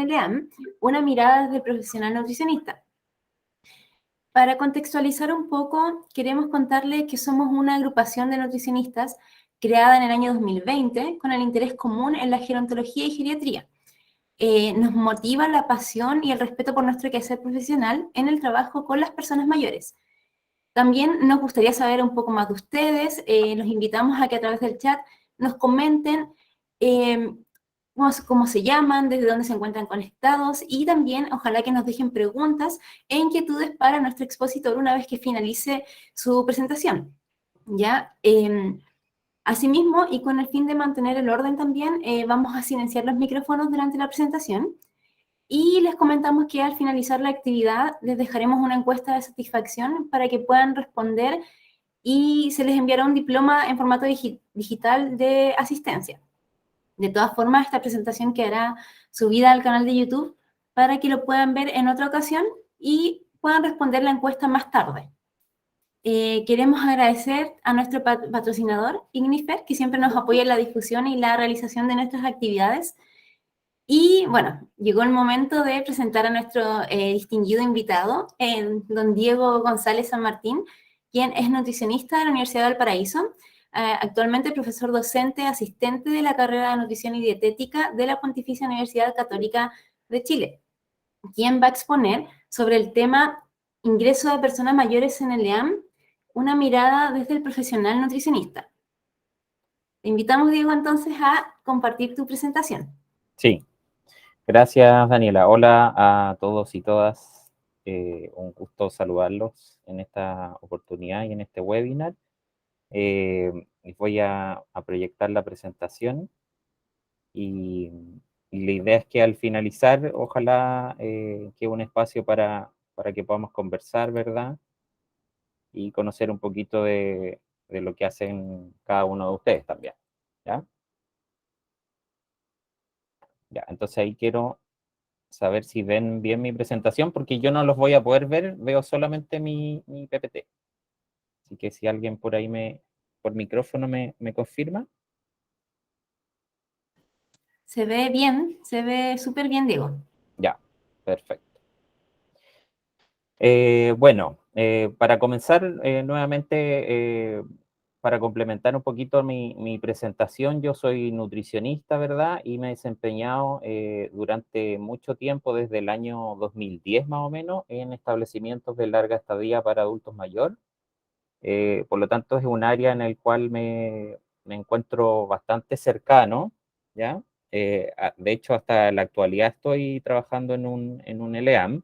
LEAM, una mirada desde el profesional nutricionista. Para contextualizar un poco, queremos contarles que somos una agrupación de nutricionistas creada en el año 2020 con el interés común en la gerontología y geriatría. Nos motiva la pasión y el respeto por nuestro quehacer profesional en el trabajo con las personas mayores. También nos gustaría saber un poco más de ustedes. Los invitamos a que a través del chat nos comenten cómo se llaman, desde dónde se encuentran conectados y también ojalá que nos dejen preguntas e inquietudes para nuestro expositor una vez que finalice su presentación. ¿Ya? Asimismo, y con el fin de mantener el orden también, vamos a silenciar los micrófonos durante la presentación. Y les comentamos que al finalizar la actividad les dejaremos una encuesta de satisfacción para que puedan responder y se les enviará un diploma en formato digital de asistencia. De todas formas, esta presentación quedará subida al canal de YouTube para que lo puedan ver en otra ocasión y puedan responder la encuesta más tarde. Queremos agradecer a nuestro patrocinador, Ignifer, que siempre nos apoya en la difusión y la realización de nuestras actividades. Y bueno, llegó el momento de presentar a nuestro distinguido invitado, don Diego González San Martín, quien es nutricionista de la Universidad de Valparaíso, actualmente profesor docente asistente de la carrera de Nutrición y Dietética de la Pontificia Universidad Católica de Chile, quien va a exponer sobre el tema ingreso de personas mayores en el EAM, una mirada desde el profesional nutricionista. Te invitamos, Diego, entonces a compartir tu presentación. Sí. Gracias, Daniela. Hola a todos y todas. Un gusto saludarlos en esta oportunidad y en este webinar. Voy a proyectar la presentación y la idea es que al finalizar, ojalá quede un espacio para que podamos conversar, ¿verdad? Y conocer un poquito de lo que hacen cada uno de ustedes también, ¿ya? Ya, entonces ahí quiero saber si ven bien mi presentación, porque yo no los voy a poder ver, veo solamente mi PPT. Así que si alguien por ahí por micrófono me confirma. Se ve bien, se ve súper bien, Diego. Ya, perfecto. Bueno, para comenzar nuevamente, para complementar un poquito mi presentación, yo soy nutricionista, ¿verdad? Y me he desempeñado durante mucho tiempo, desde el año 2010 más o menos, en establecimientos de larga estadía para adultos mayores. Por lo tanto, es un área en el cual me encuentro bastante cercano, ¿ya? De hecho, hasta la actualidad estoy trabajando en un LEAM.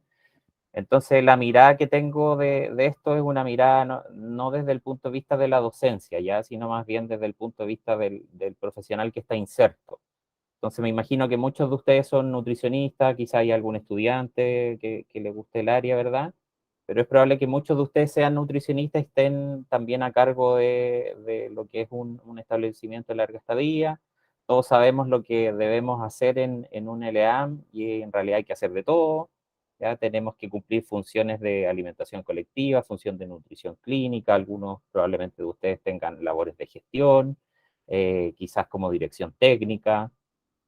Entonces, la mirada que tengo de esto es una mirada no desde el punto de vista de la docencia, ¿ya? Sino más bien desde el punto de vista del profesional que está inserto. Entonces, me imagino que muchos de ustedes son nutricionistas, quizá hay algún estudiante que le guste el área, ¿verdad? Pero es probable que muchos de ustedes sean nutricionistas y estén también a cargo de lo que es un establecimiento de larga estadía. Todos sabemos lo que debemos hacer en un LEAM y en realidad hay que hacer de todo. Ya tenemos que cumplir funciones de alimentación colectiva, función de nutrición clínica, algunos probablemente de ustedes tengan labores de gestión, quizás como dirección técnica.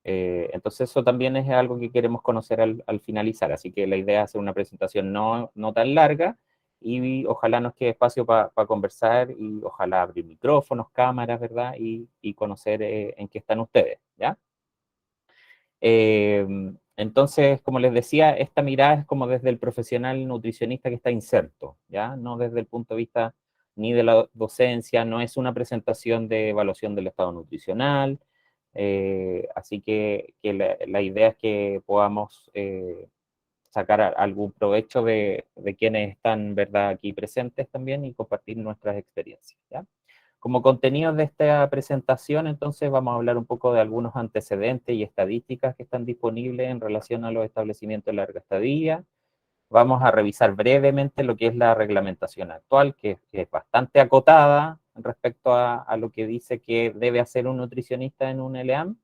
Entonces eso también es algo que queremos conocer al finalizar, así que la idea es hacer una presentación no tan larga y ojalá nos quede espacio para conversar y ojalá abrir micrófonos, cámaras, ¿verdad? Y conocer en qué están ustedes, ¿ya? Entonces, como les decía, esta mirada es como desde el profesional nutricionista que está inserto, ¿ya? No desde el punto de vista ni de la docencia, no es una presentación de evaluación del estado nutricional, así que la idea es que podamos sacar algún provecho de quienes están, ¿verdad?, aquí presentes también y compartir nuestras experiencias, ¿ya? Como contenido de esta presentación, entonces vamos a hablar un poco de algunos antecedentes y estadísticas que están disponibles en relación a los establecimientos de larga estadía. Vamos a revisar brevemente lo que es la reglamentación actual, que es bastante acotada respecto a lo que dice que debe hacer un nutricionista en un LEAM,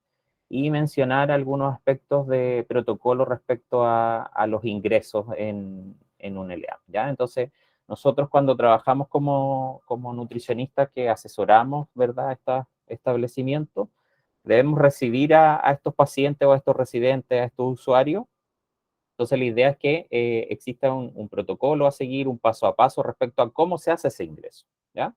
y mencionar algunos aspectos de protocolo respecto a los ingresos en un LEAM, ¿ya? Entonces, nosotros cuando trabajamos como nutricionistas que asesoramos, ¿verdad?, estos establecimientos, debemos recibir a estos pacientes o a estos residentes, a estos usuarios, Entonces la idea es que exista un protocolo a seguir, un paso a paso respecto a cómo se hace ese ingreso, ¿ya?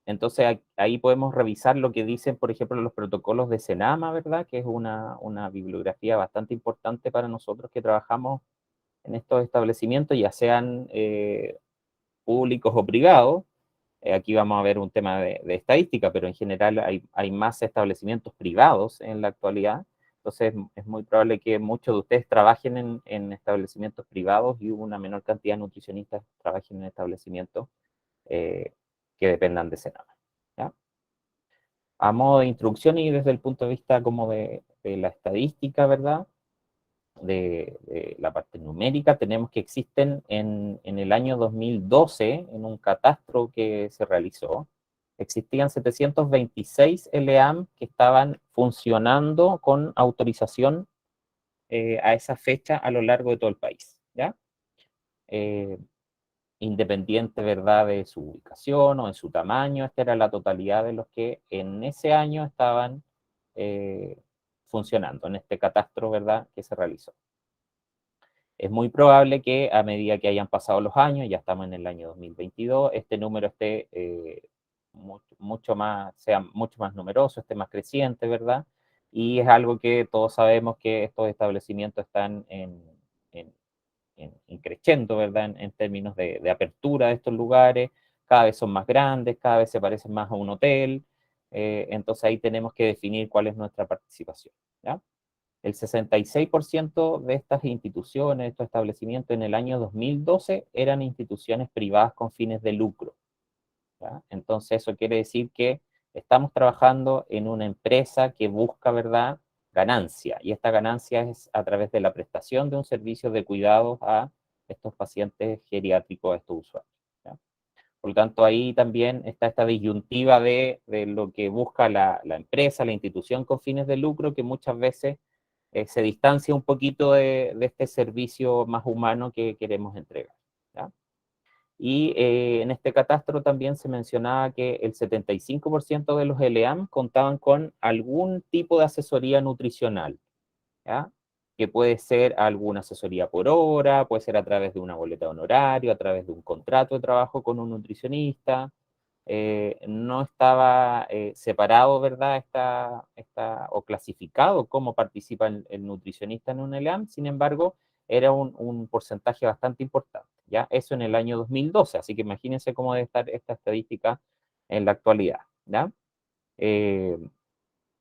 Entonces ahí podemos revisar lo que dicen, por ejemplo, los protocolos de Senama, ¿verdad? Que es una bibliografía bastante importante para nosotros que trabajamos en estos establecimientos, ya sean públicos o privados. Aquí vamos a ver un tema de estadística, pero en general hay más establecimientos privados en la actualidad. Entonces es muy probable que muchos de ustedes trabajen en establecimientos privados y una menor cantidad de nutricionistas trabajen en establecimientos que dependan de Senama, ¿ya? A modo de introducción y desde el punto de vista como de la estadística, ¿verdad? De la parte numérica, tenemos que existen en el año 2012, en un catastro que se realizó, existían 726 LEAM que estaban funcionando con autorización a esa fecha a lo largo de todo el país, ¿ya? Eh, Independiente, ¿verdad?, de su ubicación o de su tamaño, esta era la totalidad de los que en ese año estaban funcionando en este catastro, ¿verdad?, que se realizó. Es muy probable que a medida que hayan pasado los años, ya estamos en el año 2022, este número esté mucho más, sea mucho más numeroso, esté más creciente, ¿verdad? Y es algo que todos sabemos que estos establecimientos están en creciendo, ¿verdad? En términos de apertura de estos lugares, cada vez son más grandes, cada vez se parecen más a un hotel, entonces ahí tenemos que definir cuál es nuestra participación, ¿ya? El 66% de estas instituciones, de estos establecimientos en el año 2012 eran instituciones privadas con fines de lucro, ¿ya? Entonces eso quiere decir que estamos trabajando en una empresa que busca, ¿verdad?, ganancia, y esta ganancia es a través de la prestación de un servicio de cuidados a estos pacientes geriátricos, a estos usuarios, ¿ya? Por lo tanto, ahí también está esta disyuntiva de lo que busca la empresa, la institución con fines de lucro, que muchas veces se distancia un poquito de este servicio más humano que queremos entregar, ¿ya? Y en este catastro también se mencionaba que el 75% de los LEAM contaban con algún tipo de asesoría nutricional, ¿ya? Que puede ser alguna asesoría por hora, puede ser a través de una boleta de honorario, a través de un contrato de trabajo con un nutricionista. No estaba separado, ¿verdad? O clasificado cómo participa el nutricionista en un ELAM, sin embargo, era un porcentaje bastante importante, ¿ya? Eso en el año 2012, así que imagínense cómo debe estar esta estadística en la actualidad, ¿ya? Eh,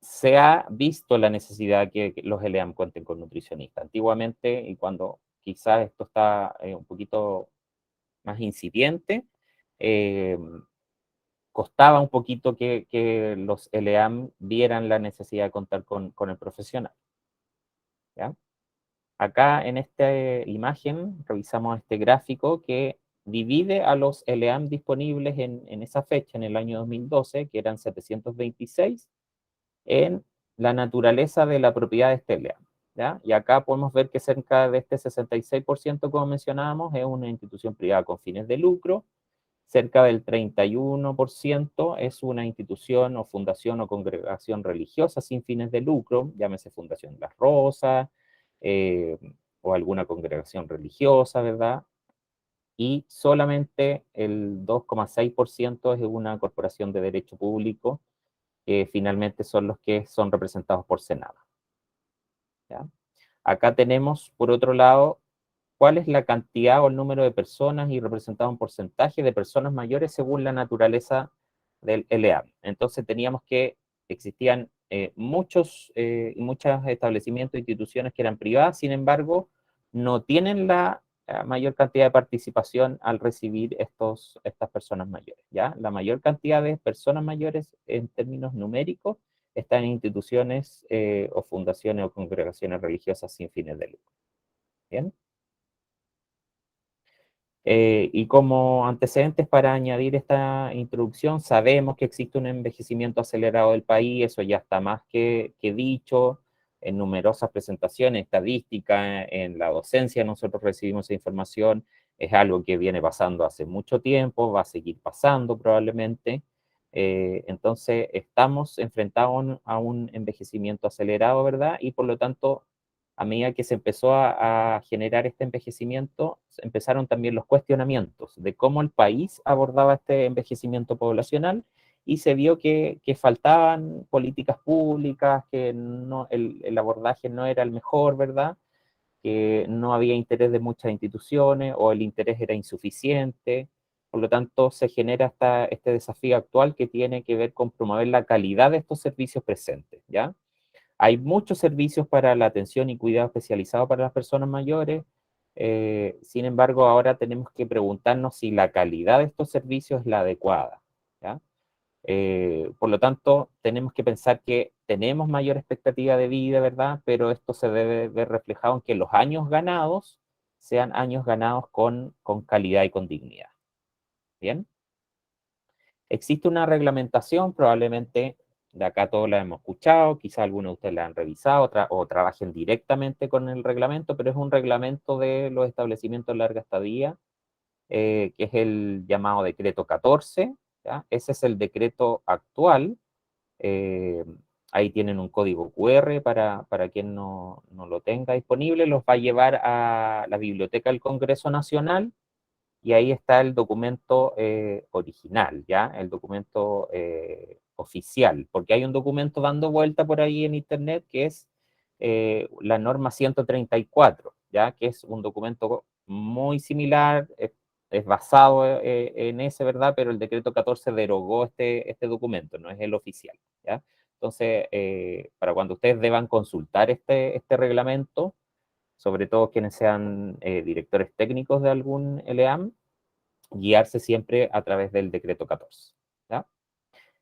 Se ha visto la necesidad que los ELEAM cuenten con nutricionistas. Antiguamente, y cuando quizás esto está un poquito más incipiente, eh, costaba un poquito que los LEAM vieran la necesidad de contar con el profesional, ¿ya? Acá en esta imagen revisamos este gráfico que divide a los LEAM disponibles en esa fecha, en el año 2012, que eran 726, en la naturaleza de la propiedad de este LEAM, ¿ya? Y acá podemos ver que cerca de este 66%, como mencionábamos, es una institución privada con fines de lucro. Cerca del 31% es una institución o fundación o congregación religiosa sin fines de lucro, llámese Fundación Las Rosas eh, o alguna congregación religiosa, ¿verdad? Y solamente el 2,6% es una corporación de derecho público, que finalmente son los que son representados por Senado, ¿ya? Acá tenemos, por otro lado, cuál es la cantidad o el número de personas y representado un porcentaje de personas mayores según la naturaleza del LEAM. Entonces teníamos que existían muchos establecimientos, instituciones que eran privadas, sin embargo, no tienen la mayor cantidad de participación al recibir estas personas mayores, ¿ya? La mayor cantidad de personas mayores en términos numéricos están en instituciones o fundaciones o congregaciones religiosas sin fines de lucro. ¿Bien? Y como antecedentes para añadir esta introducción, sabemos que existe un envejecimiento acelerado del país, eso ya está más que dicho en numerosas presentaciones, estadísticas, en la docencia nosotros recibimos esa información, es algo que viene pasando hace mucho tiempo, va a seguir pasando probablemente. Entonces estamos enfrentados a un envejecimiento acelerado, ¿verdad? Y por lo tanto a medida que se empezó a generar este envejecimiento, empezaron también los cuestionamientos de cómo el país abordaba este envejecimiento poblacional y se vio que faltaban políticas públicas, que no, el abordaje no era el mejor, ¿verdad? Que no había interés de muchas instituciones o el interés era insuficiente. Por lo tanto, se genera este desafío actual que tiene que ver con promover la calidad de estos servicios presentes, ¿ya? Hay muchos servicios para la atención y cuidado especializado para las personas mayores. Sin embargo, ahora tenemos que preguntarnos si la calidad de estos servicios es la adecuada, ¿ya? Por lo tanto, tenemos que pensar que tenemos mayor expectativa de vida, ¿verdad? Pero esto se debe ver reflejado en que los años ganados sean años ganados con calidad y con dignidad. ¿Bien? Existe una reglamentación, probablemente de acá todos la hemos escuchado, quizá algunos de ustedes la han revisado o trabajen directamente con el reglamento, pero es un reglamento de los establecimientos de larga estadía, que es el llamado decreto 14, ¿ya? Ese es el decreto actual. eh, Ahí tienen un código QR para quien no lo tenga disponible, los va a llevar a la Biblioteca del Congreso Nacional y ahí está el documento original, ¿ya? El documento oficial, porque hay un documento dando vuelta por ahí en internet que es la norma 134, ¿ya? Que es un documento muy similar, es basado en ese, ¿verdad? Pero el decreto 14 derogó este documento, no es el oficial, ¿ya? Entonces, para cuando ustedes deban consultar este reglamento, sobre todo quienes sean directores técnicos de algún LEAM, guiarse siempre a través del decreto 14. ¿Ya?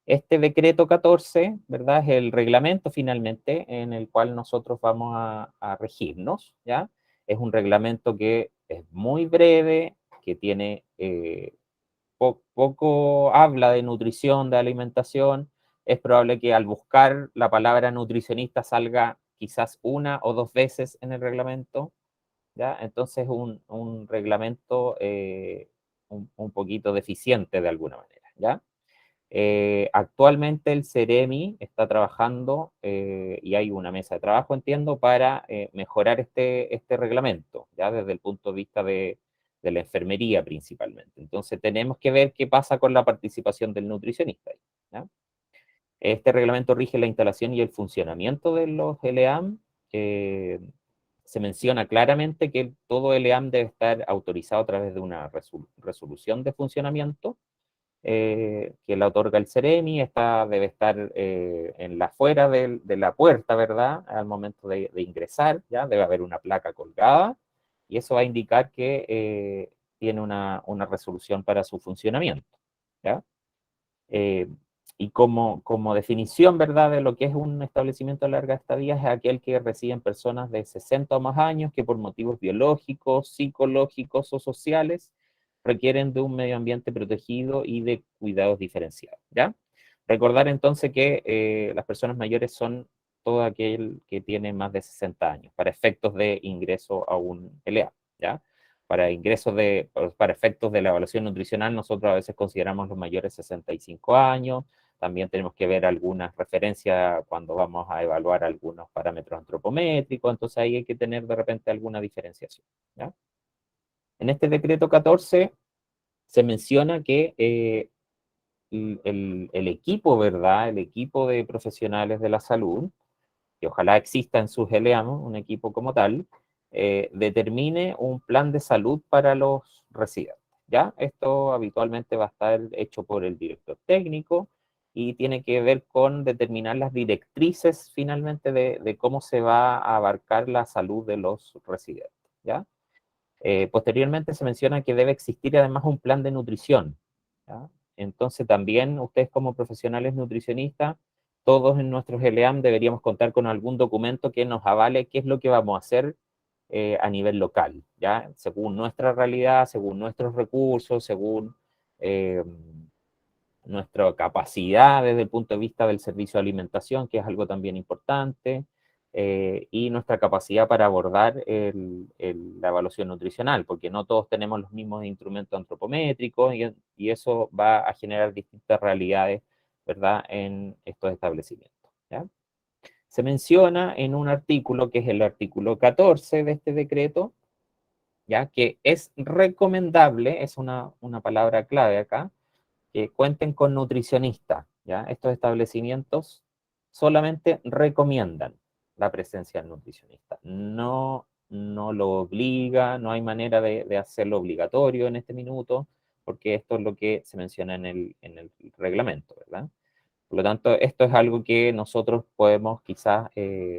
Este decreto 14, ¿verdad? Es el reglamento finalmente en el cual nosotros vamos a regirnos, ¿ya? Es un reglamento que es muy breve, que tiene poco habla de nutrición, de alimentación. Es probable que al buscar la palabra nutricionista salga quizás una o dos veces en el reglamento, ¿ya? Entonces un reglamento un poquito deficiente de alguna manera, ¿ya? Actualmente el CEREMI está trabajando y hay una mesa de trabajo, entiendo, para mejorar este reglamento, ¿ya? Desde el punto de vista de la enfermería principalmente. Entonces tenemos que ver qué pasa con la participación del nutricionista, ¿ya? Este reglamento rige la instalación y el funcionamiento de los LEAM. Se menciona claramente que todo LEAM debe estar autorizado a través de una resolución de funcionamiento que la otorga el CEREMI. Esta debe estar en la afuera de la puerta, ¿verdad? Al momento de ingresar, ¿ya? Debe haber una placa colgada y eso va a indicar que tiene una resolución para su funcionamiento, ¿ya? Eh, y como definición, ¿verdad?, de lo que es un establecimiento de larga estadía, es aquel que reciben personas de 60 o más años que por motivos biológicos, psicológicos o sociales requieren de un medio ambiente protegido y de cuidados diferenciados, ¿ya? Recordar entonces que las personas mayores son todo aquel que tiene más de 60 años para efectos de ingreso a un LEA, ¿ya? Para efectos de la evaluación nutricional, nosotros a veces consideramos los mayores 65 años, también tenemos que ver algunas referencias cuando vamos a evaluar algunos parámetros antropométricos, entonces ahí hay que tener de repente alguna diferenciación, ¿ya? En este decreto 14 se menciona que el equipo, ¿verdad? El equipo de profesionales de la salud, que ojalá exista en sus LEAM, un equipo como tal, determine un plan de salud para los residentes, ¿ya? Esto habitualmente va a estar hecho por el director técnico y tiene que ver con determinar las directrices finalmente de cómo se va a abarcar la salud de los residentes, ¿ya? Posteriormente se menciona que debe existir además un plan de nutrición, ¿ya? Entonces también ustedes como profesionales nutricionistas, todos en nuestros LEAM deberíamos contar con algún documento que nos avale qué es lo que vamos a hacer a nivel local, ¿ya? Según nuestra realidad, según nuestros recursos, según eh, nuestra capacidad desde el punto de vista del servicio de alimentación, que es algo también importante, y nuestra capacidad para abordar la evaluación nutricional, porque no todos tenemos los mismos instrumentos antropométricos y eso va a generar distintas realidades, ¿verdad?, en estos establecimientos, ¿ya? se menciona en un artículo, que es el artículo 14 de este decreto, ya que es recomendable, es una palabra clave acá, que cuenten con nutricionista, ¿ya? Estos establecimientos solamente recomiendan la presencia del nutricionista, no lo obliga, no hay manera de hacerlo obligatorio en este minuto, porque esto es lo que se menciona en el reglamento, ¿verdad? Por lo tanto, esto es algo que nosotros podemos quizás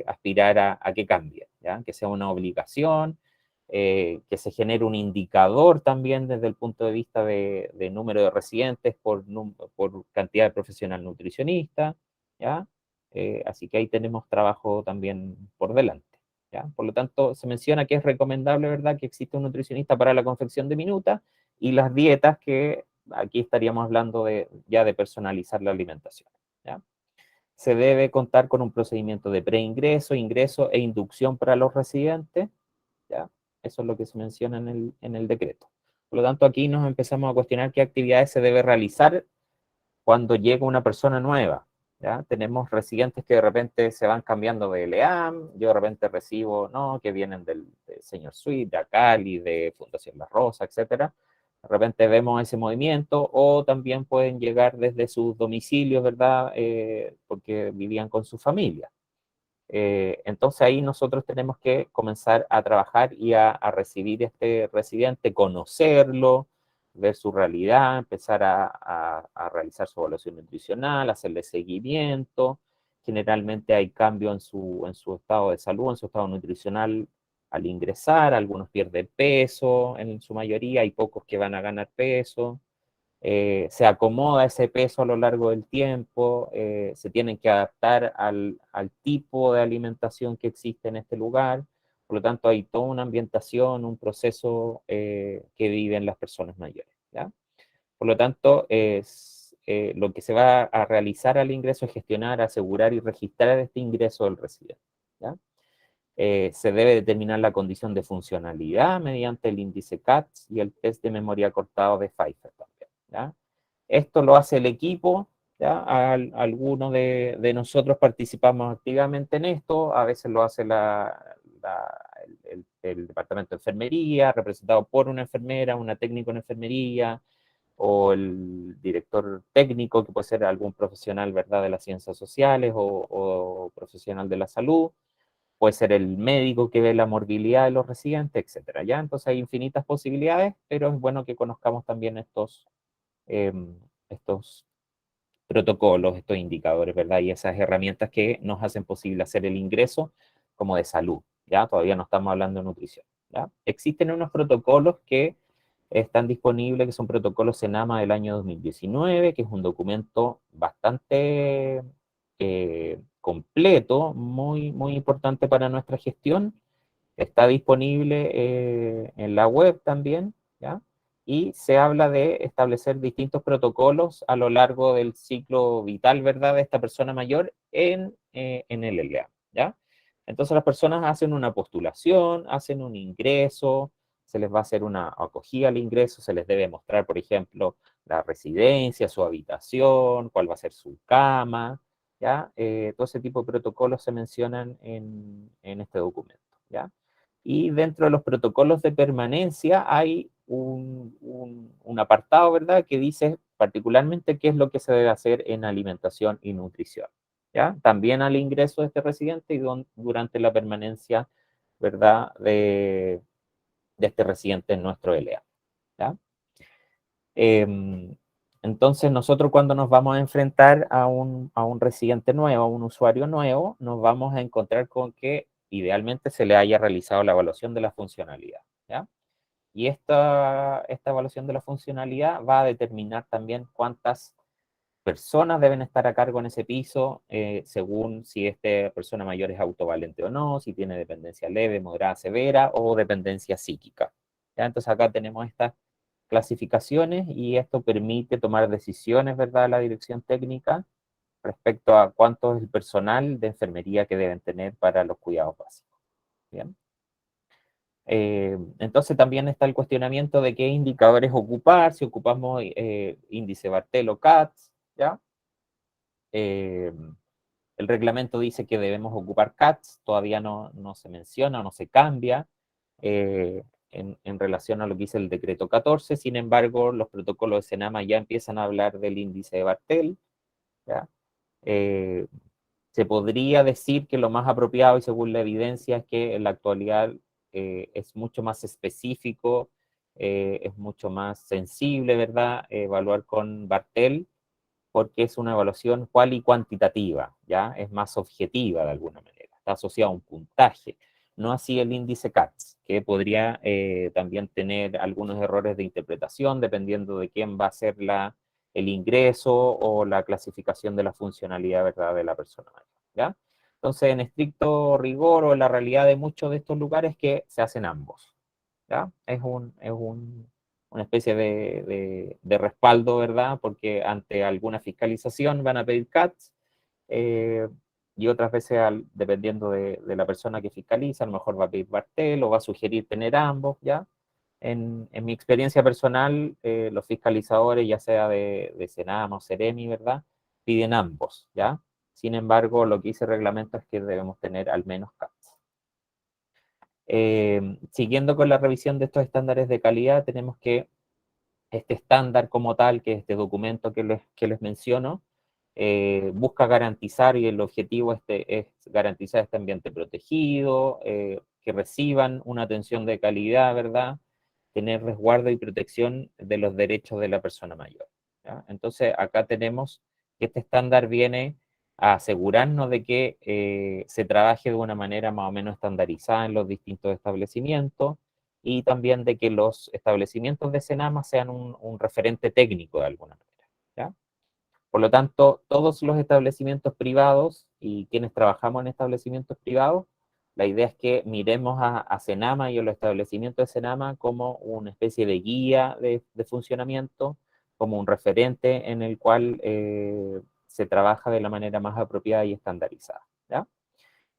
aspirar a que cambie, ¿ya? Que sea una obligación, que se genere un indicador también desde el punto de vista de número de residentes por cantidad de profesional nutricionista, ¿ya? Así que ahí tenemos trabajo también por delante, ¿ya? Por lo tanto, se menciona que es recomendable, ¿verdad?, que exista un nutricionista para la confección de minutas y las dietas, que aquí estaríamos hablando ya de personalizar la alimentación, ¿ya? Se debe contar con un procedimiento de preingreso, ingreso e inducción para los residentes, ¿ya? Eso es lo que se menciona en el decreto. Por lo tanto, aquí nos empezamos a cuestionar qué actividades se debe realizar cuando llega una persona nueva, ¿ya? Tenemos residentes que de repente se van cambiando de LEAM, yo de repente recibo, ¿no?, que vienen del Señor Suite, de Acali, de Fundación La Rosa, etcétera. De repente vemos ese movimiento, o también pueden llegar desde sus domicilios, ¿verdad? Porque vivían con su familia. Entonces ahí nosotros tenemos que comenzar a trabajar y a recibir a este residente, conocerlo, ver su realidad, empezar a realizar su evaluación nutricional, hacerle seguimiento. Generalmente hay cambio en su estado de salud, en su estado nutricional al ingresar. Algunos pierden peso, en su mayoría hay pocos que van a ganar peso. Se acomoda ese peso a lo largo del tiempo, se tienen que adaptar al tipo de alimentación que existe en este lugar. Por lo tanto, hay toda una ambientación, un proceso que viven las personas mayores, ¿ya? Por lo tanto, lo que se va a realizar al ingreso es gestionar, asegurar y registrar este ingreso del residente, ¿ya? Se debe determinar la condición de funcionalidad mediante el índice CATS y el test de memoria cortado de Pfeiffer también, ¿ya? Esto lo hace el equipo, ¿ya? Algunos de nosotros participamos activamente en esto, a veces lo hace el departamento de enfermería, representado por una enfermera, una técnico en enfermería, o el director técnico, que puede ser algún profesional, ¿verdad?, de las ciencias sociales o profesional de la salud. Puede ser el médico que ve la morbilidad de los residentes, etcétera, ¿ya? Entonces hay infinitas posibilidades, pero es bueno que conozcamos también estos protocolos, estos indicadores, ¿verdad? Y esas herramientas que nos hacen posible hacer el ingreso como de salud, ¿ya? Todavía no estamos hablando de nutrición, ¿ya? Existen unos protocolos que están disponibles, que son protocolos CENAMA del año 2019, que es un documento bastante completo, muy importante para nuestra gestión. Está disponible en la web también, ¿ya? Y se habla de establecer distintos protocolos a lo largo del ciclo vital, ¿verdad?, de esta persona mayor en el LEA, ¿ya? Entonces las personas hacen una postulación, hacen un ingreso, se les va a hacer una acogida al ingreso, se les debe mostrar, por ejemplo, la residencia, su habitación, cuál va a ser su cama, ¿ya? Todo ese tipo de protocolos se mencionan en este documento, ¿ya? Y dentro de los protocolos de permanencia hay un apartado, ¿verdad?, que dice particularmente qué es lo que se debe hacer en alimentación y nutrición, ¿ya? También al ingreso de este residente y durante la permanencia, ¿verdad?, de este residente en nuestro LEA, ¿ya? Entonces, nosotros cuando nos vamos a enfrentar a un residente nuevo, a un usuario nuevo, nos vamos a encontrar con que idealmente se le haya realizado la evaluación de la funcionalidad, ¿ya? Y esta evaluación de la funcionalidad va a determinar también cuántas personas deben estar a cargo en ese piso, según si esta persona mayor es autovalente o no, si tiene dependencia leve, moderada, severa o dependencia psíquica, ¿ya? Entonces acá tenemos estas clasificaciones y esto permite tomar decisiones, ¿verdad?, la dirección técnica respecto a cuánto es el personal de enfermería que deben tener para los cuidados básicos, ¿bien? Entonces también está el cuestionamiento de qué indicadores ocupar, si ocupamos índice Bartel o CATS, ¿ya? Eh, El reglamento dice que debemos ocupar CATS, todavía no se menciona, no se cambia en relación a lo que dice el decreto 14, sin embargo, los protocolos de Senama ya empiezan a hablar del índice de Bartel, ¿ya? Se podría decir que lo más apropiado y según la evidencia es que en la actualidad es mucho más específico, es mucho más sensible, ¿verdad? Evaluar con Bartel, porque es una evaluación cual y cuantitativa, ¿ya? Es más objetiva de alguna manera, está asociado a un puntaje, no así el índice CATS, que podría también tener algunos errores de interpretación dependiendo de quién va a ser el ingreso o la clasificación de la funcionalidad, ¿verdad?, de la persona mayor, ¿ya? Entonces, en estricto rigor o en la realidad de muchos de estos lugares que se hacen ambos, ¿ya? Una especie de respaldo, ¿verdad? Porque ante alguna fiscalización van a pedir CATS eh, y otras veces, dependiendo de la persona que fiscaliza, a lo mejor va a pedir Bartel o va a sugerir tener ambos, ¿ya? En mi experiencia personal, los fiscalizadores, ya sea de Senama o Seremi, ¿verdad? Piden ambos, ¿ya? Sin embargo, lo que dice el reglamento es que debemos tener al menos CATS. Siguiendo con la revisión de estos estándares de calidad, tenemos que este estándar como tal, que es este documento que les menciono, busca garantizar, y el objetivo es garantizar este ambiente protegido, que reciban una atención de calidad, ¿verdad? Tener resguardo y protección de los derechos de la persona mayor, ¿ya? Entonces, acá tenemos que este estándar viene a asegurarnos de que se trabaje de una manera más o menos estandarizada en los distintos establecimientos, y también de que los establecimientos de Senama sean un referente técnico de alguna manera, ¿ya? Por lo tanto, todos los establecimientos privados y quienes trabajamos en establecimientos privados, la idea es que miremos a Senama y a los establecimientos de Senama como una especie de guía de funcionamiento, como un referente en el cual se trabaja de la manera más apropiada y estandarizada, ¿ya?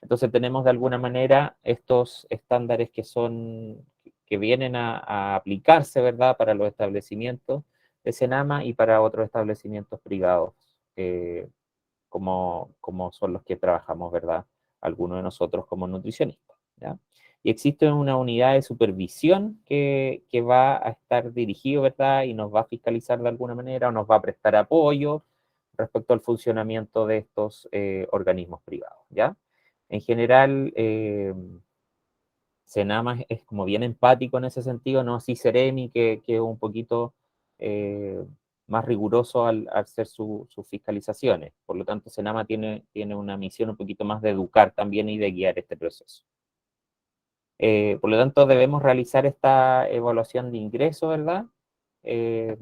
Entonces tenemos de alguna manera estos estándares que vienen a aplicarse, ¿verdad?, para los establecimientos de Senama y para otros establecimientos privados, como son los que trabajamos, ¿verdad?, algunos de nosotros como nutricionistas, ¿ya? Y existe una unidad de supervisión que va a estar dirigido, ¿verdad?, y nos va a fiscalizar de alguna manera o nos va a prestar apoyo respecto al funcionamiento de estos organismos privados, ¿ya? En general, Senama es como bien empático en ese sentido, no así Seremi, que es un poquito eh, más riguroso al hacer sus fiscalizaciones. Por lo tanto, Senama tiene una misión un poquito más de educar también y de guiar este proceso. Por lo tanto, debemos realizar esta evaluación de ingreso, ¿verdad? Eh,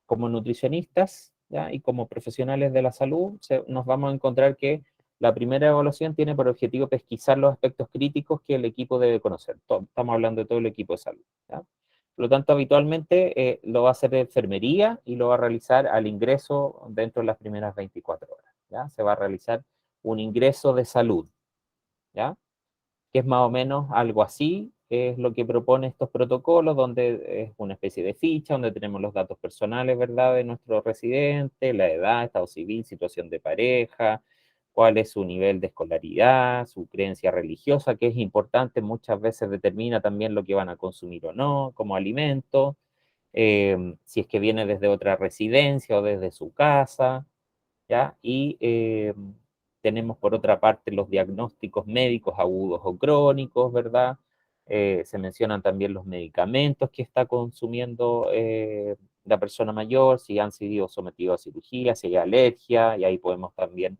como nutricionistas, ¿ya? Y como profesionales de la salud, nos vamos a encontrar que la primera evaluación tiene por objetivo pesquisar los aspectos críticos que el equipo debe conocer. Estamos hablando de todo el equipo de salud, ¿ya? Por lo tanto, habitualmente lo va a hacer de enfermería y lo va a realizar al ingreso dentro de las primeras 24 horas, ¿ya? Se va a realizar un ingreso de salud, ¿ya? Que es más o menos algo así, es lo que propone estos protocolos, donde es una especie de ficha, donde tenemos los datos personales, ¿verdad?, de nuestro residente, la edad, estado civil, situación de pareja, cuál es su nivel de escolaridad, su creencia religiosa, que es importante, muchas veces determina también lo que van a consumir o no como alimento, si es que viene desde otra residencia o desde su casa, ¿ya? Y tenemos por otra parte los diagnósticos médicos agudos o crónicos, ¿verdad? Se mencionan también los medicamentos que está consumiendo la persona mayor, si han sido sometidos a cirugía, si hay alergia, y ahí podemos también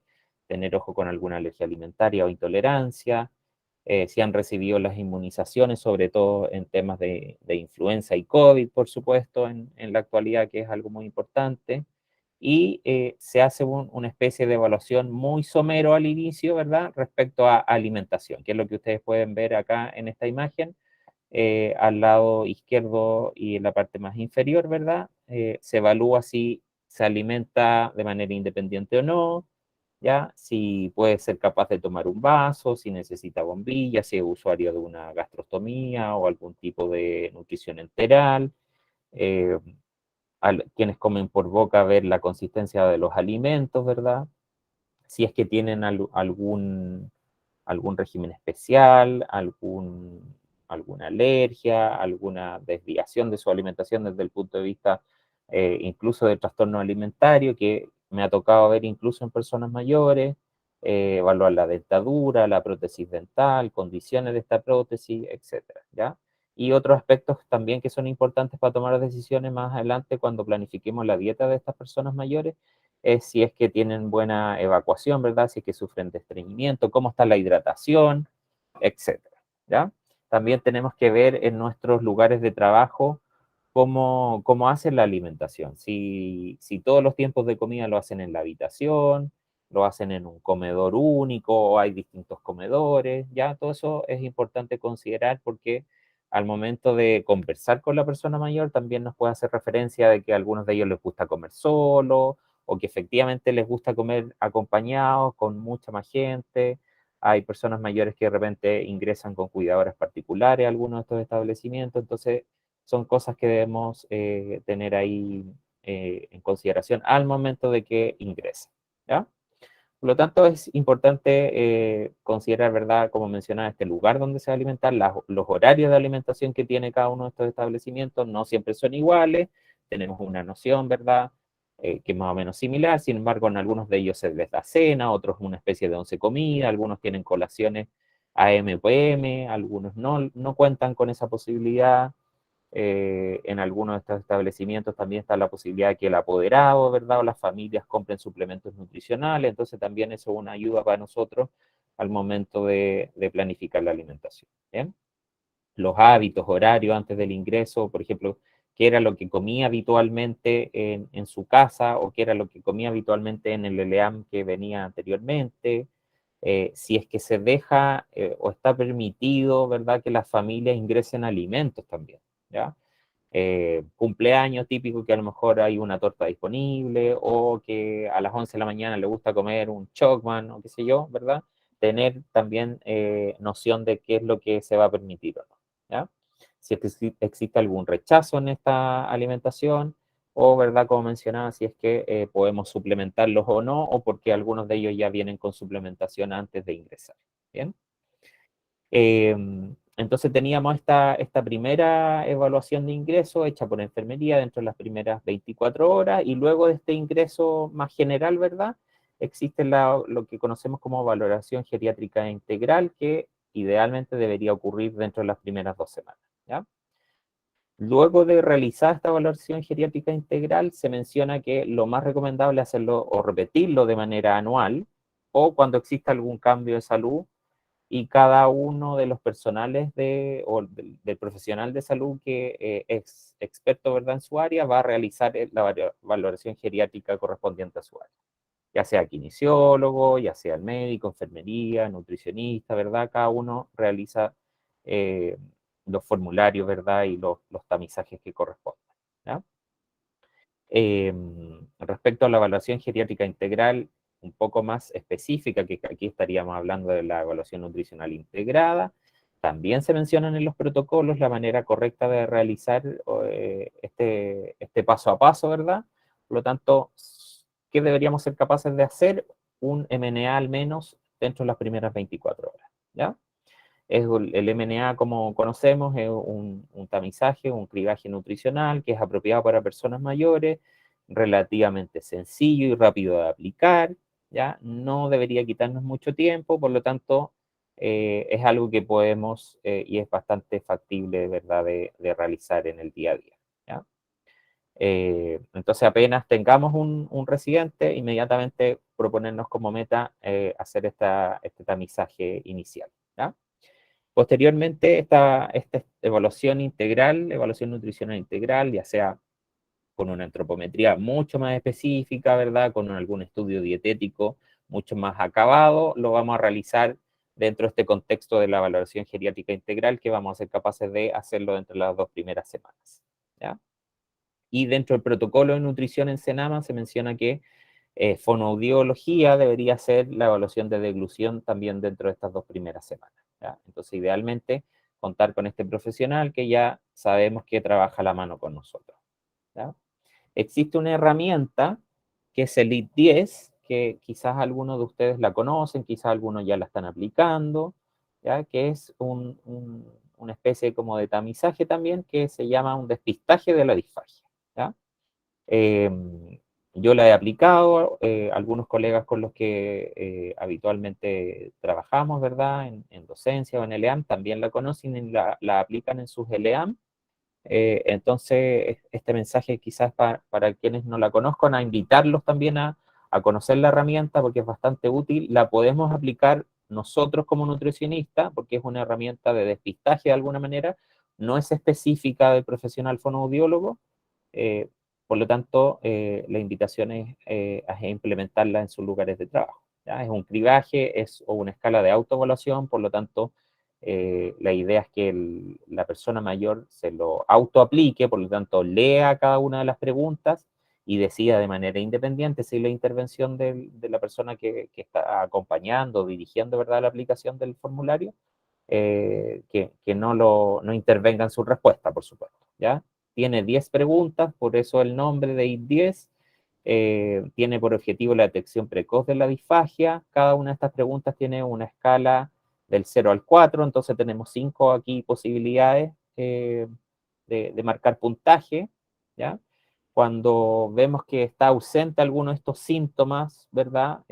tener ojo con alguna alergia alimentaria o intolerancia, si han recibido las inmunizaciones, sobre todo en temas de influenza y COVID, por supuesto, en la actualidad, que es algo muy importante, y se hace una especie de evaluación muy somero al inicio, ¿verdad?, respecto a alimentación, que es lo que ustedes pueden ver acá en esta imagen, al lado izquierdo y en la parte más inferior, ¿verdad? Se evalúa si se alimenta de manera independiente o no, ¿ya? Si puede ser capaz de tomar un vaso, si necesita bombilla, si es usuario de una gastrostomía o algún tipo de nutrición enteral, eh, quienes comen por boca, ver la consistencia de los alimentos, ¿verdad? si es que tienen algún régimen especial, alguna alergia, alguna desviación de su alimentación desde el punto de vista incluso de trastorno alimentario, que me ha tocado ver incluso en personas mayores, evaluar la dentadura, la prótesis dental, condiciones de esta prótesis, etcétera, ¿ya? Y otros aspectos también que son importantes para tomar decisiones más adelante cuando planifiquemos la dieta de estas personas mayores, es si es que tienen buena evacuación, ¿verdad? Si es que sufren de estreñimiento, cómo está la hidratación, etcétera, ¿ya? También tenemos que ver en nuestros lugares de trabajo cómo hacen la alimentación. Si todos los tiempos de comida lo hacen en la habitación, lo hacen en un comedor único o hay distintos comedores, ya todo eso es importante considerar porque al momento de conversar con la persona mayor también nos puede hacer referencia de que a algunos de ellos les gusta comer solo o que efectivamente les gusta comer acompañados con mucha más gente. Hay personas mayores que de repente ingresan con cuidadoras particulares a algunos de estos establecimientos, entonces son cosas que debemos tener ahí en consideración al momento de que ingresen, ¿ya? Por lo tanto, es importante considerar, ¿verdad? Como mencionaba, este lugar donde se va a alimentar, los horarios de alimentación que tiene cada uno de estos establecimientos no siempre son iguales, tenemos una noción, ¿verdad? Que es más o menos similar, sin embargo, en algunos de ellos se les da cena, otros una especie de once comida, algunos tienen colaciones AM, PM, algunos no cuentan con esa posibilidad. En algunos de estos establecimientos también está la posibilidad de que el apoderado, ¿verdad? O las familias compren suplementos nutricionales, entonces también eso es una ayuda para nosotros al momento de planificar la alimentación. ¿Bien? Los hábitos, horarios antes del ingreso, por ejemplo, qué era lo que comía habitualmente en su casa o qué era lo que comía habitualmente en el ELEAM que venía anteriormente, si es que se deja o está permitido, ¿verdad?, que las familias ingresen alimentos también, ¿ya? Cumpleaños típico que a lo mejor hay una torta disponible o que a las 11 de la mañana le gusta comer un chocman o qué sé yo, ¿verdad? Tener también noción de qué es lo que se va a permitir o no, ¿ya? Si es que existe algún rechazo en esta alimentación o, ¿verdad? Como mencionaba, si es que podemos suplementarlos o no o porque algunos de ellos ya vienen con suplementación antes de ingresar, ¿bien? Entonces teníamos esta primera evaluación de ingreso hecha por enfermería dentro de las primeras 24 horas y luego de este ingreso más general, ¿verdad? Existe lo que conocemos como valoración geriátrica integral que idealmente debería ocurrir dentro de las primeras 2 semanas, ¿ya? Luego de realizar esta valoración geriátrica integral, se menciona que lo más recomendable es hacerlo o repetirlo de manera anual o cuando exista algún cambio de salud y cada uno de los personales o del profesional de salud que es experto, ¿verdad?, en su área, va a realizar la valoración geriátrica correspondiente a su área, ya sea kinesiólogo, ya sea el médico, enfermería, nutricionista, ¿verdad? Cada uno realiza eh, los formularios, ¿verdad? Y los tamizajes que corresponden, ¿ya? Respecto a la evaluación geriátrica integral, un poco más específica, que aquí estaríamos hablando de la evaluación nutricional integrada, también se mencionan en los protocolos la manera correcta de realizar este paso a paso, ¿verdad? Por lo tanto, ¿qué deberíamos ser capaces de hacer? Un MNA al menos dentro de las primeras 24 horas, ¿ya? El MNA, como conocemos, es un tamizaje, un cribaje nutricional que es apropiado para personas mayores, relativamente sencillo y rápido de aplicar, ¿ya? No debería quitarnos mucho tiempo, por lo tanto, es algo que podemos y es bastante factible, ¿verdad?, de realizar en el día a día, ¿ya? Entonces, apenas tengamos un residente, inmediatamente proponernos como meta hacer este tamizaje inicial, ¿ya? Posteriormente, esta evaluación integral, evaluación nutricional integral, ya sea con una antropometría mucho más específica, ¿verdad? Con algún estudio dietético mucho más acabado, lo vamos a realizar dentro de este contexto de la valoración geriátrica integral, que vamos a ser capaces de hacerlo dentro de las 2 primeras semanas, ¿ya? Y dentro del protocolo de nutrición en Senama se menciona que fonoaudiología debería ser la evaluación de deglución también dentro de estas 2 primeras semanas, ¿ya? Entonces, idealmente, contar con este profesional que ya sabemos que trabaja a la mano con nosotros, ¿ya? Existe una herramienta que es el IT10, que quizás algunos de ustedes la conocen, quizás algunos ya la están aplicando, ¿ya? Que es una especie como de tamizaje también que se llama un despistaje de la disfagia, ¿ya? Yo la he aplicado, algunos colegas con los que habitualmente trabajamos, ¿verdad? En docencia o en ELEAM también la conocen y la aplican en sus ELEAM. Entonces, este mensaje quizás para quienes no la conozcan, a invitarlos también a conocer la herramienta porque es bastante útil. La podemos aplicar nosotros como nutricionistas porque es una herramienta de despistaje de alguna manera, no es específica del profesional fonoaudiólogo. eh, por lo tanto, la invitación es a implementarla en sus lugares de trabajo, ¿ya? Es un cribaje, o una escala de autoevaluación, por lo tanto, la idea es que la persona mayor se lo autoaplique, por lo tanto, lea cada una de las preguntas y decida de manera independiente si la intervención de la persona que está acompañando, dirigiendo, ¿verdad?, la aplicación del formulario, que no intervenga en su respuesta, por supuesto, ¿ya? Tiene 10 preguntas, por eso el nombre de IT10. Tiene por objetivo la detección precoz de la disfagia. Cada una de estas preguntas tiene una escala del 0 al 4, entonces tenemos 5 aquí posibilidades de marcar puntaje, ¿ya? Cuando vemos que está ausente alguno de estos síntomas, ¿verdad?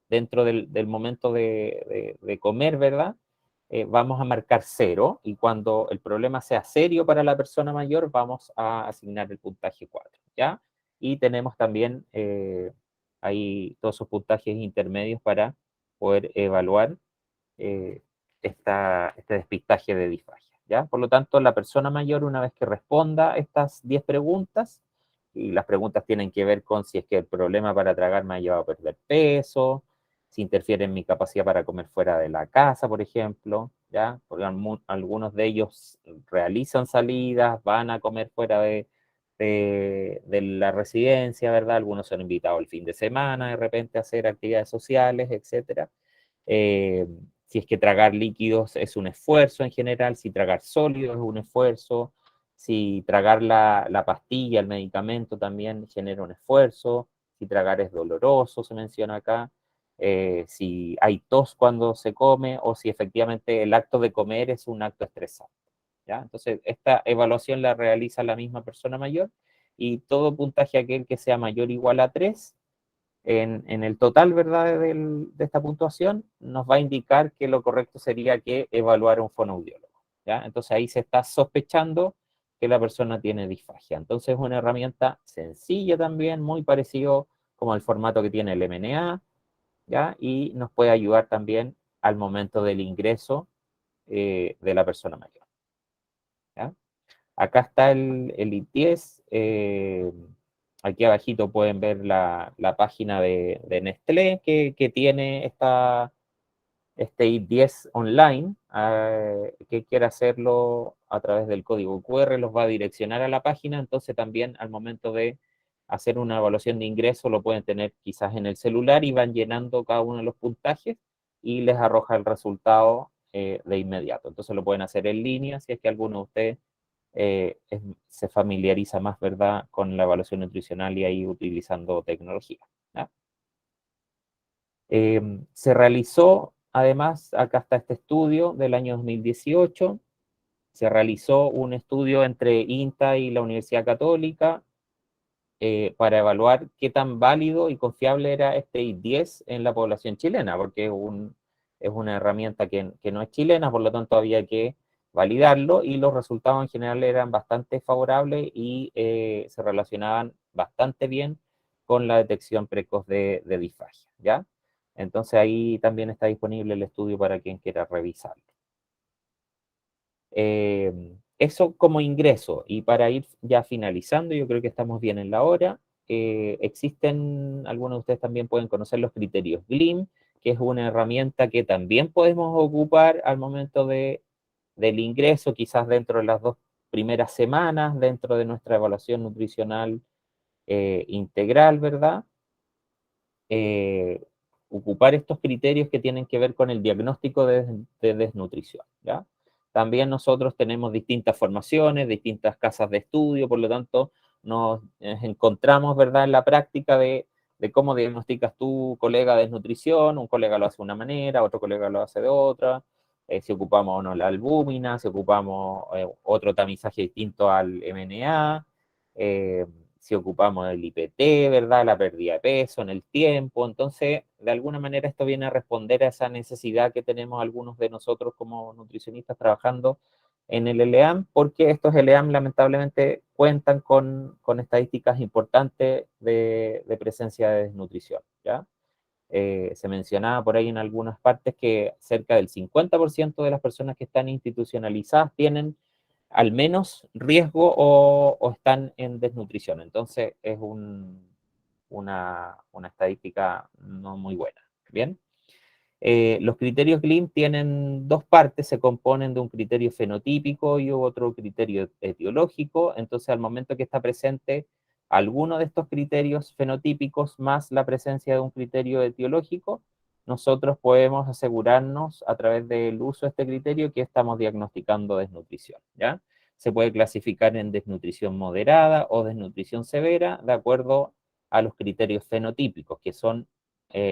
Dentro del momento de comer, ¿verdad? Vamos a marcar 0 y cuando el problema sea serio para la persona mayor, vamos a asignar el puntaje 4, ¿ya? Y tenemos también ahí todos esos puntajes intermedios para poder evaluar eh, este despistaje de disfagia, ¿ya? Por lo tanto, la persona mayor, una vez que responda estas 10 preguntas, y las preguntas tienen que ver con si es que el problema para tragar me ha llevado a perder peso, si interfiere en mi capacidad para comer fuera de la casa, por ejemplo, ¿ya? Porque algunos de ellos realizan salidas, van a comer fuera de la residencia, ¿verdad? Algunos son invitados el fin de semana de repente a hacer actividades sociales, etcétera. Eh, si es que tragar líquidos es un esfuerzo en general, si tragar sólidos es un esfuerzo, si tragar la pastilla, el medicamento también genera un esfuerzo, si tragar es doloroso, se menciona acá, si hay tos cuando se come o si efectivamente el acto de comer es un acto estresante, ¿ya? Entonces, esta evaluación la realiza la misma persona mayor y todo puntaje aquel que sea mayor o igual a 3 en el total, ¿verdad?, de esta puntuación, nos va a indicar que lo correcto sería que evaluar un fonoaudiólogo, ¿ya? Entonces ahí se está sospechando que la persona tiene disfagia. Entonces es una herramienta sencilla también, muy parecido como el formato que tiene el MNA, ¿ya? Y nos puede ayudar también al momento del ingreso de la persona mayor, ¿ya? Acá está el I10. Aquí abajito pueden ver la página de Nestlé que tiene este I10 online. Que quiera hacerlo a través del código QR los va a direccionar a la página. Entonces también al momento de hacer una evaluación de ingreso lo pueden tener quizás en el celular y van llenando cada uno de los puntajes y les arroja el resultado de inmediato. Entonces lo pueden hacer en línea si es que alguno de ustedes se familiariza más, ¿verdad?, con la evaluación nutricional y ahí utilizando tecnología, ¿ya? Se realizó, además, acá está este estudio del año 2018, se realizó un estudio entre INTA y la Universidad Católica para evaluar qué tan válido y confiable era este I10 en la población chilena, porque es una herramienta que no es chilena, por lo tanto había que validarlo y los resultados en general eran bastante favorables y se relacionaban bastante bien con la detección precoz de disfagia, ¿ya? Entonces ahí también está disponible el estudio para quien quiera revisarlo. Eso como ingreso. Y para ir ya finalizando, yo creo que estamos bien en la hora. Existen, algunos de ustedes también pueden conocer los criterios GLIM, que es una herramienta que también podemos ocupar al momento del ingreso, quizás dentro de las 2 primeras semanas, dentro de nuestra evaluación nutricional integral, ¿verdad? Ocupar estos criterios que tienen que ver con el diagnóstico de desnutrición, ¿ya? También nosotros tenemos distintas formaciones, distintas casas de estudio, por lo tanto nos encontramos, ¿verdad?, en la práctica de de cómo diagnosticas tú, colega, desnutrición. Un colega lo hace de una manera, otro colega lo hace de otra. Si ocupamos o no la albúmina, si ocupamos otro tamizaje distinto al MNA, si ocupamos el IPT, ¿verdad? La pérdida de peso en el tiempo. Entonces, de alguna manera esto viene a responder a esa necesidad que tenemos algunos de nosotros como nutricionistas trabajando en el LEAM, porque estos LEAM lamentablemente cuentan con estadísticas importantes de presencia de desnutrición, ¿ya? Se mencionaba por ahí en algunas partes que cerca del 50% de las personas que están institucionalizadas tienen al menos riesgo o están en desnutrición. Entonces es una estadística no muy buena. Bien. Los criterios GLIM tienen dos partes, se componen de un criterio fenotípico y otro criterio etiológico. Entonces, al momento que está presente alguno de estos criterios fenotípicos más la presencia de un criterio etiológico, nosotros podemos asegurarnos a través del uso de este criterio que estamos diagnosticando desnutrición, ¿ya? Se puede clasificar en desnutrición moderada o desnutrición severa de acuerdo a los criterios fenotípicos, que son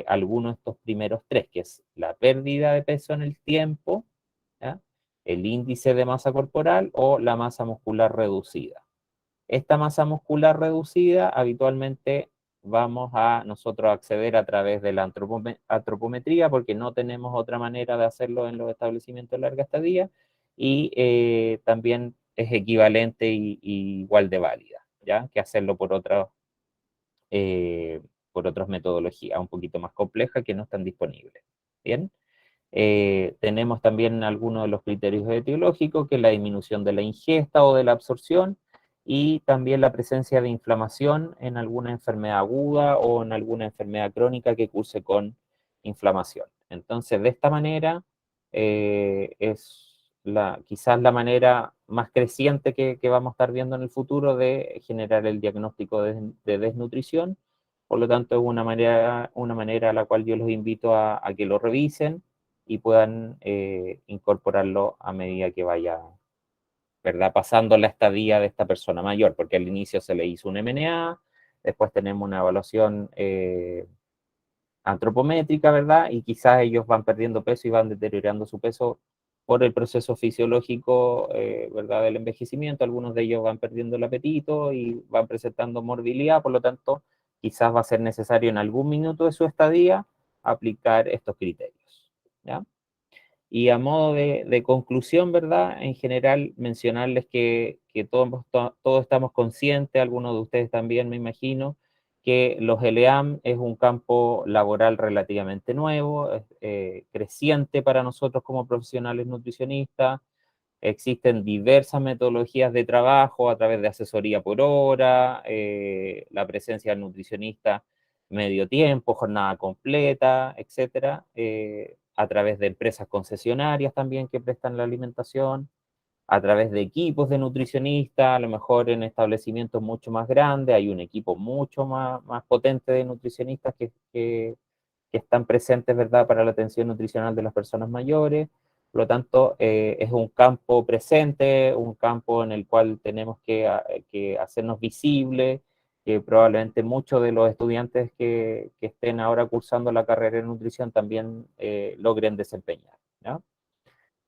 algunos de estos primeros tres, que es la pérdida de peso en el tiempo, ¿ya? El índice de masa corporal o la masa muscular reducida. Esta masa muscular reducida habitualmente vamos a nosotros acceder a través de la antropometría porque no tenemos otra manera de hacerlo en los establecimientos de larga estadía y también es equivalente y igual de válida, ¿ya? Que hacerlo por otras metodologías un poquito más complejas que no están disponibles. Bien. Tenemos también algunos de los criterios etiológicos, que es la disminución de la ingesta o de la absorción, y también la presencia de inflamación en alguna enfermedad aguda o en alguna enfermedad crónica que curse con inflamación. Entonces, de esta manera, es quizás la manera más creciente que vamos a estar viendo en el futuro de generar el diagnóstico de desnutrición. Por lo tanto, es una manera a la cual yo los invito a que lo revisen y puedan incorporarlo a medida que vaya, ¿verdad? Pasando la estadía de esta persona mayor, porque al inicio se le hizo un MNA, después tenemos una evaluación antropométrica, ¿verdad? Y quizás ellos van perdiendo peso y van deteriorando su peso por el proceso fisiológico, ¿verdad? Del envejecimiento. Algunos de ellos van perdiendo el apetito y van presentando morbilidad, por lo tanto, quizás va a ser necesario en algún minuto de su estadía aplicar estos criterios, ¿ya? Y a modo de conclusión, ¿verdad? En general, mencionarles que todos estamos conscientes, algunos de ustedes también, me imagino, que los LEAM es un campo laboral relativamente nuevo, creciente para nosotros como profesionales nutricionistas. Existen diversas metodologías de trabajo a través de asesoría por hora, la presencia del nutricionista medio tiempo, jornada completa, etcétera, a través de empresas concesionarias también que prestan la alimentación, a través de equipos de nutricionistas, a lo mejor en establecimientos mucho más grandes, hay un equipo mucho más potente de nutricionistas que están presentes, ¿verdad?, para la atención nutricional de las personas mayores. Por lo tanto, es un campo presente, un campo en el cual tenemos que hacernos visibles, que probablemente muchos de los estudiantes que estén ahora cursando la carrera de nutrición también logren desempeñar, ¿no?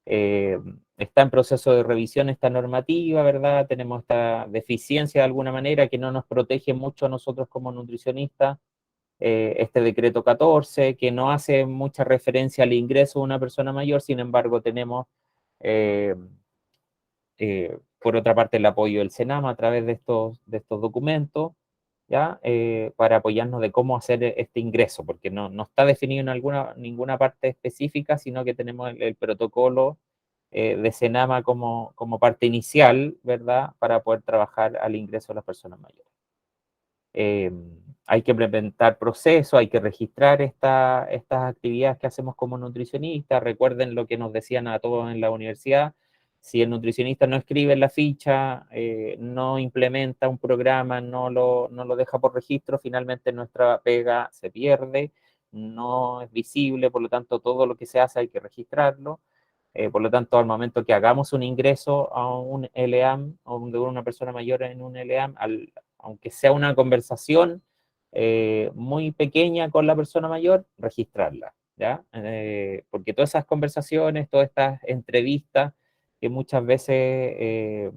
Está en proceso de revisión esta normativa, ¿verdad? Tenemos esta deficiencia de alguna manera que no nos protege mucho a nosotros como nutricionistas, este decreto 14, que no hace mucha referencia al ingreso de una persona mayor, sin embargo tenemos, eh, por otra parte, el apoyo del SENAM a través de estos documentos, ¿ya? Para apoyarnos de cómo hacer este ingreso, porque no está definido en ninguna parte específica, sino que tenemos el protocolo de SENAMA como parte inicial, ¿verdad? Para poder trabajar al ingreso de las personas mayores. Hay que implementar procesos, hay que registrar estas actividades que hacemos como nutricionistas. Recuerden lo que nos decían a todos en la universidad. Si el nutricionista no escribe en la ficha, no implementa un programa, no lo deja por registro, finalmente nuestra pega se pierde, no es visible, por lo tanto todo lo que se hace hay que registrarlo. Por lo tanto, al momento que hagamos un ingreso a un LEAM o de una persona mayor en un LEAM, aunque sea una conversación, muy pequeña con la persona mayor, registrarla, ¿ya? Porque todas esas conversaciones, todas estas entrevistas que muchas veces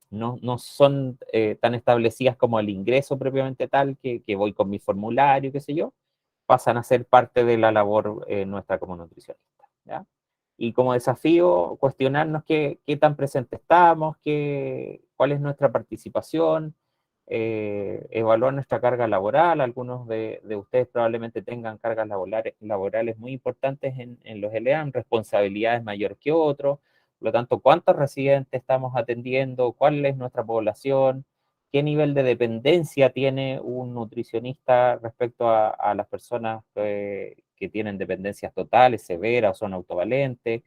no son tan establecidas como el ingreso propiamente tal, que voy con mi formulario, qué sé yo, pasan a ser parte de la labor nuestra como nutricionista, ¿ya? Y como desafío, cuestionarnos qué tan presente estamos, cuál es nuestra participación, evaluar nuestra carga laboral. Algunos de ustedes probablemente tengan cargas laborales muy importantes en los LEAM, responsabilidades mayor que otros. Por lo tanto, ¿cuántos residentes estamos atendiendo? ¿Cuál es nuestra población? ¿Qué nivel de dependencia tiene un nutricionista respecto a las personas que tienen dependencias totales, severas o son autovalentes?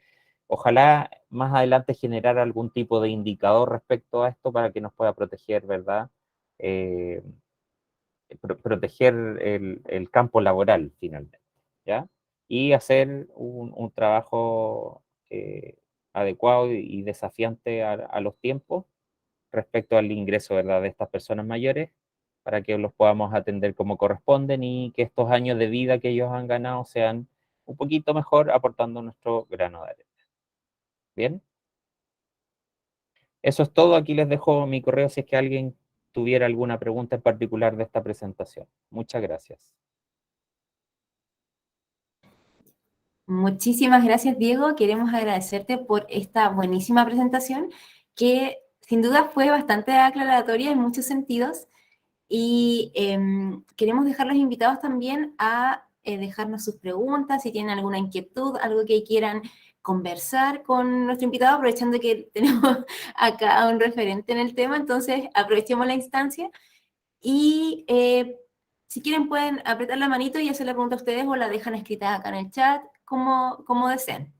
Ojalá más adelante generar algún tipo de indicador respecto a esto para que nos pueda proteger, ¿verdad? Eh, Proteger el campo laboral finalmente, ¿ya? Y hacer un trabajo adecuado y desafiante a los tiempos respecto al ingreso, ¿verdad?, de estas personas mayores para que los podamos atender como corresponden y que estos años de vida que ellos han ganado sean un poquito mejor aportando nuestro grano de arena. ¿Bien? Eso es todo. Aquí les dejo mi correo si es que alguien tuviera alguna pregunta en particular de esta presentación. Muchas gracias. Muchísimas gracias, Diego. Queremos agradecerte por esta buenísima presentación que sin duda fue bastante aclaratoria en muchos sentidos y queremos dejar los invitados también a dejarnos sus preguntas, si tienen alguna inquietud, algo que quieran conversar con nuestro invitado, aprovechando que tenemos acá a un referente en el tema, entonces aprovechemos la instancia y si quieren pueden apretar la manito y hacer la pregunta a ustedes o la dejan escrita acá en el chat, como deseen.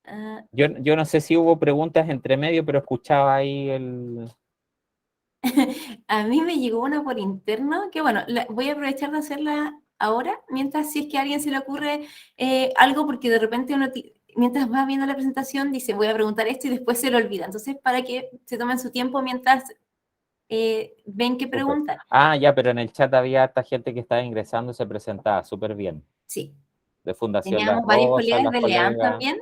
Ah, Yo no sé si hubo preguntas entre medio, pero escuchaba ahí el... a mí me llegó una por interno, que bueno, voy a aprovechar de hacerla ahora, mientras si es que a alguien se le ocurre algo, porque de repente uno, mientras va viendo la presentación, dice, voy a preguntar esto y después se lo olvida. Entonces, para que se tomen su tiempo mientras ven qué Súper. preguntan. Ah, ya, pero en el chat había harta gente que estaba ingresando y se presentaba súper bien. Sí, De Fundación Las teníamos varios Rosas, colegas las de LEAM colegas, también,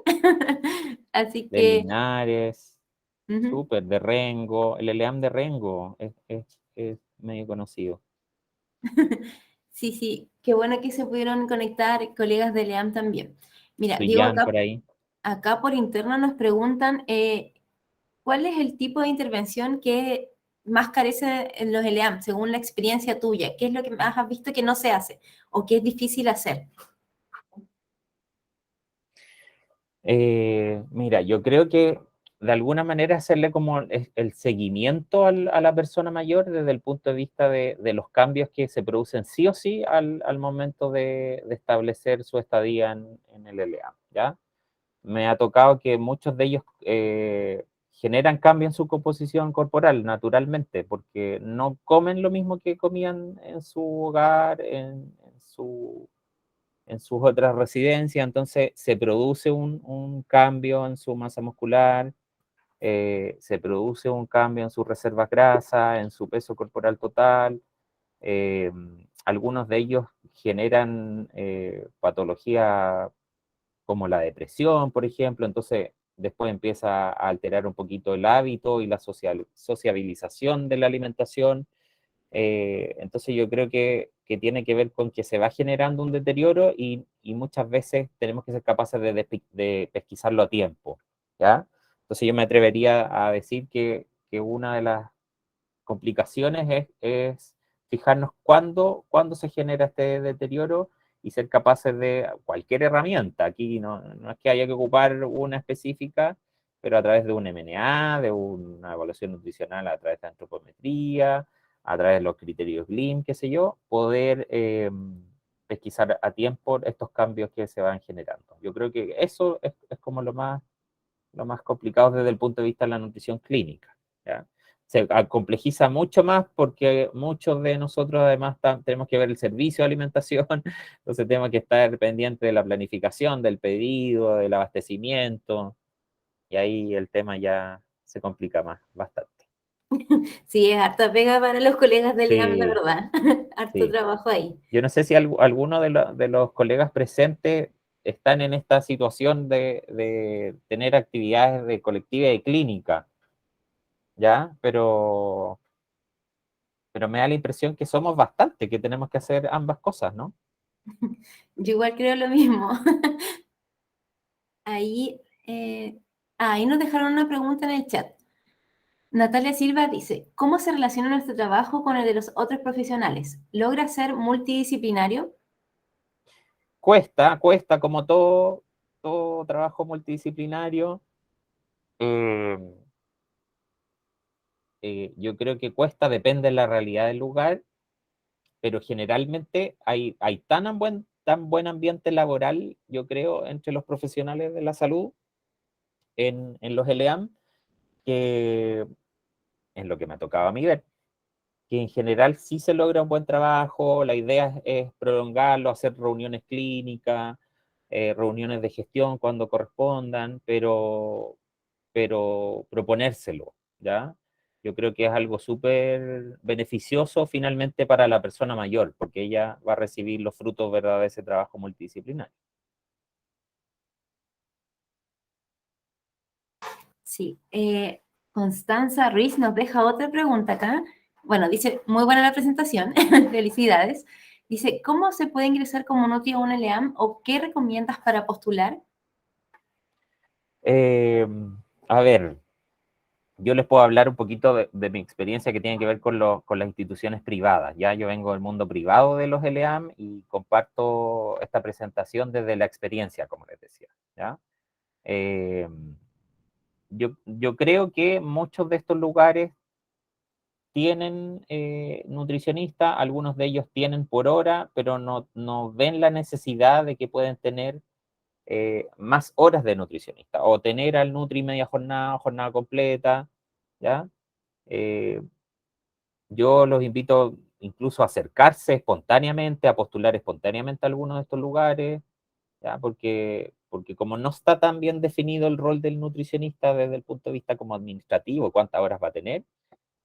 así de que... Linares, uh-huh. súper, de Rengo. El ELEAM de Rengo es medio conocido. Sí, sí, qué bueno que se pudieron conectar colegas de LEAM también. Mira, Diego, Suyan por ahí. acá por interno nos preguntan ¿cuál es el tipo de intervención que más carece en los LEAM, según la experiencia tuya? ¿Qué es lo que más has visto que no se hace o que es difícil hacer? Mira, yo creo que de alguna manera hacerle como el seguimiento a la persona mayor desde el punto de vista de los cambios que se producen sí o sí al momento de establecer su estadía en el LEAM, ¿ya? Me ha tocado que muchos de ellos generan cambio en su composición corporal naturalmente, porque no comen lo mismo que comían en su hogar, en sus otras residencias, entonces se produce un cambio en su masa muscular, se produce un cambio en sus reservas grasas, en su peso corporal total. eh, Algunos de ellos generan patología como la depresión, por ejemplo, entonces después empieza a alterar un poquito el hábito y la sociabilización de la alimentación. Entonces yo creo que tiene que ver con que se va generando un deterioro y muchas veces tenemos que ser capaces de pesquisarlo a tiempo, ¿ya? Entonces yo me atrevería a decir que una de las complicaciones es fijarnos cuándo se genera este deterioro y ser capaces de cualquier herramienta. Aquí no es que haya que ocupar una específica, pero a través de un MNA, de una evaluación nutricional, a través de antropometría, a través de los criterios GLIM, qué sé yo, poder pesquisar a tiempo estos cambios que se van generando. Yo creo que eso es como lo más complicado desde el punto de vista de la nutrición clínica, ¿ya? Se complejiza mucho más porque muchos de nosotros además tenemos que ver el servicio de alimentación, entonces tenemos que estar pendientes de la planificación, del pedido, del abastecimiento, y ahí el tema ya se complica más, bastante. Sí, es harta pega para los colegas del IAM, la Sí, verdad. Harto sí. trabajo ahí. Yo no sé si alguno de los colegas presentes están en esta situación de tener actividades de colectiva y clínica, ¿ya? Pero me da la impresión que somos bastante, que tenemos que hacer ambas cosas, ¿no? Yo igual creo lo mismo. Ahí, ahí nos dejaron una pregunta en el chat. Natalia Silva dice, ¿cómo se relaciona nuestro trabajo con el de los otros profesionales? ¿Logra ser multidisciplinario? Cuesta como todo trabajo multidisciplinario. eh, yo creo que cuesta, depende de la realidad del lugar, pero generalmente hay tan buen ambiente laboral, yo creo, entre los profesionales de la salud en los ELEAM, que es lo que me ha tocado a mí ver, que en general sí se logra un buen trabajo, la idea es prolongarlo, hacer reuniones clínicas, reuniones de gestión cuando correspondan, pero proponérselo, ¿ya? Yo creo que es algo súper beneficioso finalmente para la persona mayor, porque ella va a recibir los frutos, ¿verdad?, de ese trabajo multidisciplinario. Sí. Constanza Ruiz nos deja otra pregunta acá. Bueno, dice, muy buena la presentación, felicidades. Dice, ¿cómo se puede ingresar como Nutri a un LEAM o qué recomiendas para postular? Eh, a ver, yo les puedo hablar un poquito de mi experiencia que tiene que ver con las instituciones privadas. Ya yo vengo del mundo privado de los LEAM y comparto esta presentación desde la experiencia, como les decía. ¿Ya? Eh, yo creo que muchos de estos lugares tienen nutricionista, algunos de ellos tienen por hora, pero no ven la necesidad de que pueden tener más horas de nutricionista o tener al Nutri media jornada, jornada completa, ¿ya? Eh, yo los invito incluso a acercarse espontáneamente, a postular espontáneamente a algunos de estos lugares, ¿ya? Porque como no está tan bien definido el rol del nutricionista desde el punto de vista como administrativo, cuántas horas va a tener,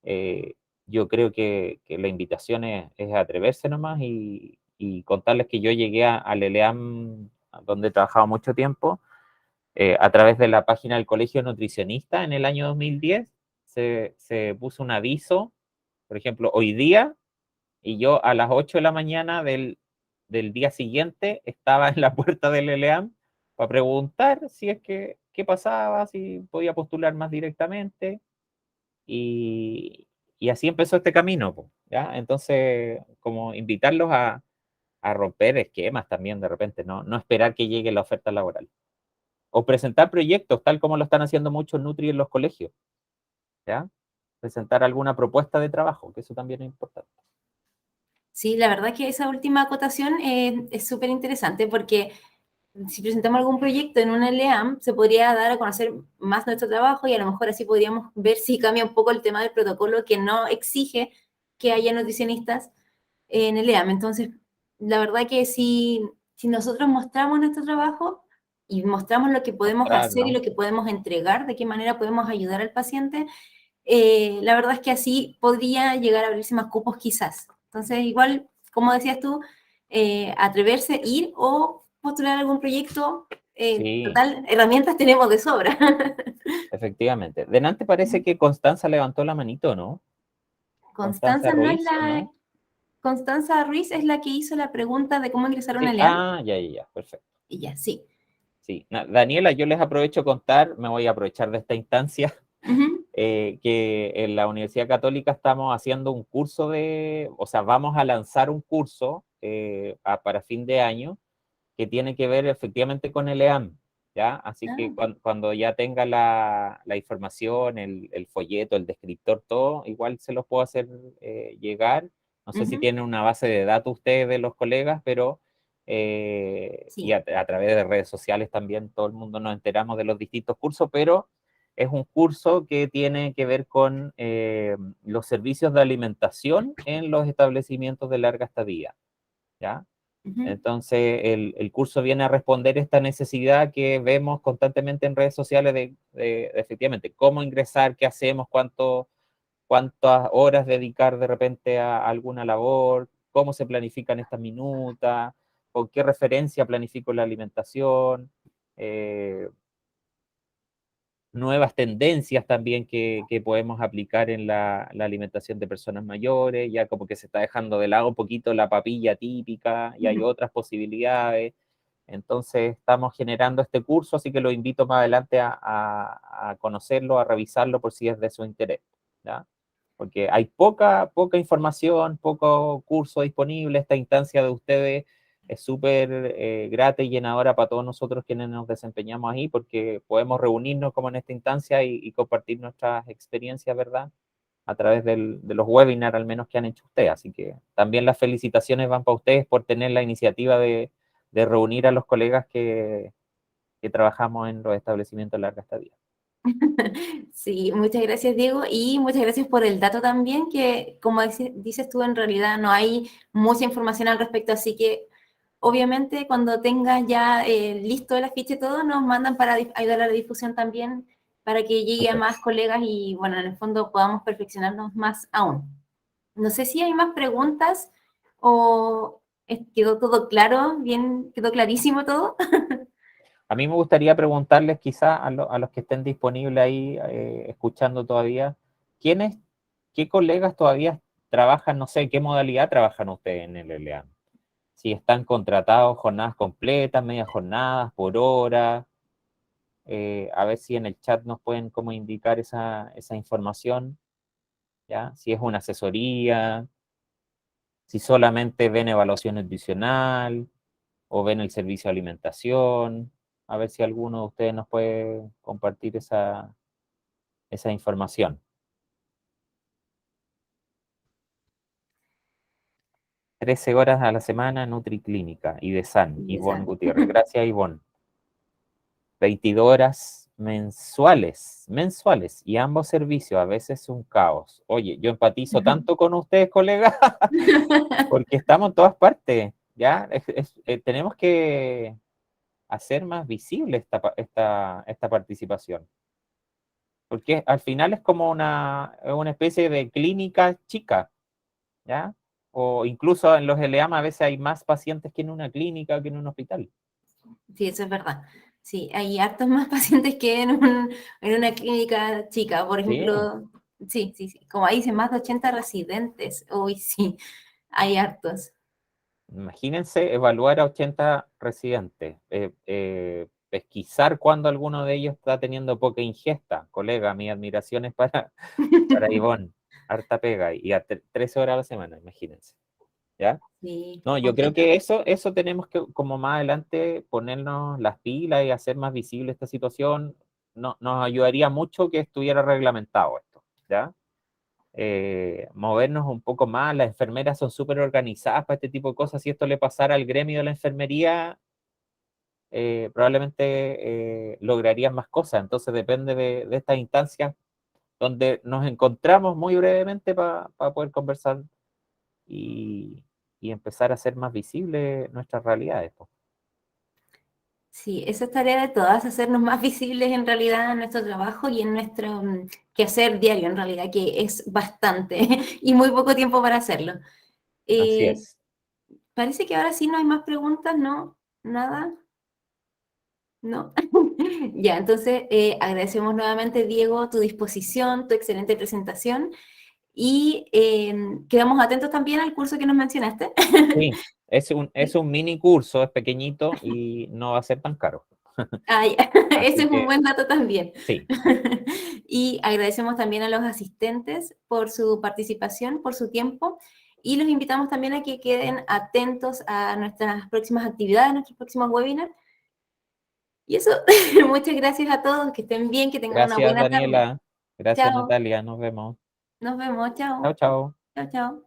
eh, yo creo que la invitación es atreverse nomás y contarles que yo llegué al ELEAM, donde he trabajado mucho tiempo, a través de la página del Colegio Nutricionista en el año 2010, se puso un aviso, por ejemplo, hoy día, y yo a las 8 de la mañana del día siguiente estaba en la puerta del ELEAM para preguntar si es que qué pasaba, si podía postular más directamente, y, y así empezó este camino, po, ¿ya? Entonces, como invitarlos a romper esquemas también de repente, no esperar que llegue la oferta laboral. O presentar proyectos, tal como lo están haciendo muchos Nutri en los colegios, ¿ya? Presentar alguna propuesta de trabajo, que eso también es importante. Sí, la verdad que esa última acotación es súper interesante porque si presentamos algún proyecto en una LEAM, se podría dar a conocer más nuestro trabajo y a lo mejor así podríamos ver si cambia un poco el tema del protocolo que no exige que haya nutricionistas en el EAM. Entonces, la verdad que si nosotros mostramos nuestro trabajo y mostramos lo que podemos Mostrar, hacer y ¿no? lo que podemos entregar, de qué manera podemos ayudar al paciente, la verdad es que así podría llegar a abrirse más cupos quizás. Entonces, igual, como decías tú, atreverse, ir o postular algún proyecto, Sí, total, herramientas tenemos de sobra. efectivamente. Delante parece que Constanza levantó la manito, ¿no? Constanza Constanza no es Ruiz, ¿o la... no? Constanza Ruiz es la que hizo la pregunta de cómo ingresar a una Sí, LEAM. ya, perfecto. Y ya, sí. Sí, Daniela, yo les aprovecho a contar, me voy a aprovechar de esta instancia, Ujú. que en la Universidad Católica estamos haciendo un curso o sea, vamos a lanzar un curso para fin de año que tiene que ver efectivamente con el EAM, ¿ya? Así que Ah, cuando ya tenga la información, el folleto, el descriptor, todo, igual se los puedo hacer llegar. No sé si ujú. tienen una base de datos ustedes de los colegas, pero y Sí. a través de redes sociales también todo el mundo nos enteramos de los distintos cursos, pero es un curso que tiene que ver con los servicios de alimentación en los establecimientos de larga estadía, ¿ya? Ujú. Entonces, el curso viene a responder esta necesidad que vemos constantemente en redes sociales de efectivamente cómo ingresar, qué hacemos, cuánto, cuántas horas dedicar de repente a alguna labor, cómo se planifican estas minutas, con qué referencia planifico la alimentación, nuevas tendencias también que podemos aplicar en la alimentación de personas mayores, ya como que se está dejando de lado un poquito la papilla típica y hay otras posibilidades. Entonces estamos generando este curso, así que lo invito más adelante a conocerlo, a revisarlo por si es de su interés, ¿ya? Porque hay poca información, poco curso disponible. Esta instancia de ustedes es súper grata y llenadora para todos nosotros quienes nos desempeñamos ahí, porque podemos reunirnos como en esta instancia y compartir nuestras experiencias, ¿verdad? A través de los webinars al menos que han hecho ustedes. Así que también las felicitaciones van para ustedes por tener la iniciativa de reunir a los colegas que trabajamos en los establecimientos de larga estadía. Sí, muchas gracias, Diego, y muchas gracias por el dato también, que como dices tú, en realidad no hay mucha información al respecto, así que obviamente cuando tengas ya listo el afiche y todo, nos mandan para ayudar a la difusión también, para que llegue a Súper. más colegas y, bueno, en el fondo podamos perfeccionarnos más aún. No sé si hay más preguntas o quedó todo claro, bien, quedó clarísimo todo. A mí me gustaría preguntarles quizá a los que estén disponibles ahí escuchando todavía, ¿quiénes, qué colegas todavía trabajan, no sé, qué modalidad trabajan ustedes en el LEAN? Si están contratados jornadas completas, medias jornadas, por hora, a ver si en el chat nos pueden como indicar esa información, ¿ya? Si es una asesoría, si solamente ven evaluación nutricional o ven el servicio de alimentación, a ver si alguno de ustedes nos puede compartir esa información. 13 horas a la semana, NutriClínica, IDESAN, Ivonne Gutiérrez. Gracias, Ivonne. 22 horas mensuales, y ambos servicios, a veces un caos. Oye, yo empatizo tanto con ustedes, colegas, porque estamos en todas partes, ¿ya? Tenemos que hacer más visible esta participación, porque al final es como una especie de clínica chica, ¿ya? O incluso en los LEAM a veces hay más pacientes que en una clínica, que en un hospital. Sí, eso es verdad. Sí, hay hartos más pacientes que en una clínica chica, por Sí, ejemplo. Sí, sí, sí. Como ahí dice, más de 80 residentes. Uy, sí, hay hartos. imagínense evaluar a 80 residentes, pesquisar cuando alguno de ellos está teniendo poca ingesta. Colega, mis admiraciones para Ivonne, harta pega, y a 13 horas a la semana, imagínense. ¿Ya? Sí, No, yo creo que completamente. eso tenemos que, como más adelante, ponernos las pilas y hacer más visible esta situación. No, nos ayudaría mucho que estuviera reglamentado esto, ¿ya? Movernos un poco más. Las enfermeras son súper organizadas para este tipo de cosas. Si esto le pasara al gremio de la enfermería, probablemente lograrían más cosas. Entonces depende de estas instancias donde nos encontramos muy brevemente para poder conversar y, y empezar a hacer más visibles nuestras realidades, po. Sí, esa es tarea de todas, hacernos más visibles en realidad en nuestro trabajo y en nuestro quehacer diario, en realidad, que es bastante y muy poco tiempo para hacerlo. Así Eh, es. Parece que ahora sí no hay más preguntas, ¿no? Nada. ¿No? Ya, entonces agradecemos nuevamente, Diego, tu disposición, tu excelente presentación y quedamos atentos también al curso que nos mencionaste. Sí, es un mini curso, es pequeñito y no va a ser tan caro. Ah, ya. Ese Así es un que buen dato también. sí, Y agradecemos también a los asistentes por su participación, por su tiempo. Y los invitamos también a que queden atentos a nuestras próximas actividades, nuestros próximos webinars. Y eso, muchas gracias a todos, que estén bien, que tengan una gracias buena tarde. Daniela, gracias Chao, Natalia, nos vemos. nos vemos, Chao, chao, chao. chao, chao.